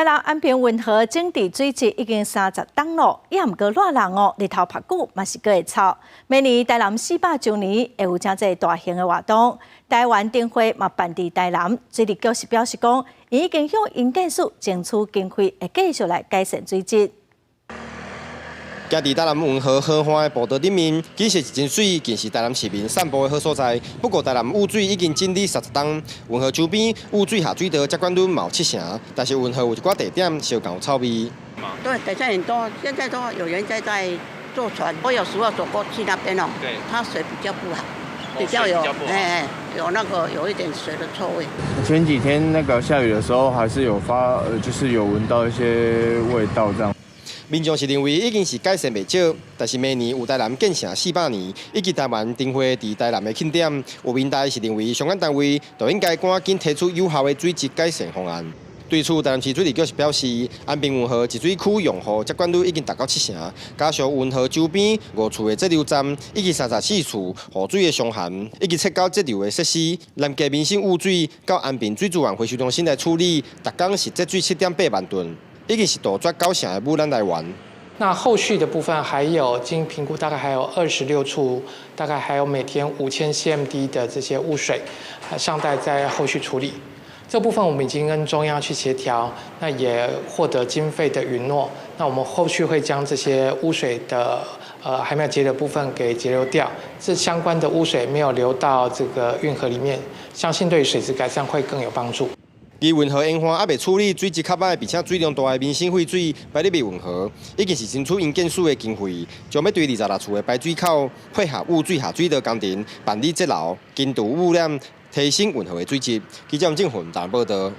台南安平运河整治水质已经30档了，也毋过热人哦，日头晒久嘛是阁会臭。明年台南400周年会有真侪大型的活动，台湾灯会嘛办伫台南。水利局是表示讲，已经向营建署争取经费，会继续来改善水质。 家伫台南运河河岸的步道顶面，其实是真水，更是台南市民散步的好所在。不过，台南污水已经整理30档，运河周边污水下水道接管率嘛有7成，但是运河有一寡地点小有臭味。对，改善很多，现在都有人在坐船，我有时候走过去那边哦，对，它水比较不好，比较有有一点水的臭味。前几天那个下雨的时候，还是就是有闻到一些味道这样。 民众是认为已经是改善袂少，但是明年有台南建成400年，以及台湾灯会伫台南的庆典，有民代是认为相关单位就应该赶紧提出有效的水质改善方案。对此，台南市水利局是表示，安平运河集水区用户接管率已经达到7成，加上运河周边5处的截流站，以及34处雨水的伤痕，以及撤销截流的设施，南街民生污水到安平水资源回收中心来处理，每工是节水7.8万吨。 已经是杜绝9成的污染来源。那后续的部分还有经评估，大概还有26处，大概还有每天5000 CMD 的这些污水，尚待在后续处理。这部分我们已经跟中央去协调，那也获得经费的允诺。那我们后续会将这些污水的还没有截的部分给截流掉，这相关的污水没有流到这个运河里面，相信对水质改善会更有帮助。 而运河沿岸还未处理水质较歹，并且水量大的民生废水排入运河，已经是争取营建署的经费，将要对26处的排水口配合污水下水道工程办理截流、监督污染，提升运河的水质。记者郑宏台报道。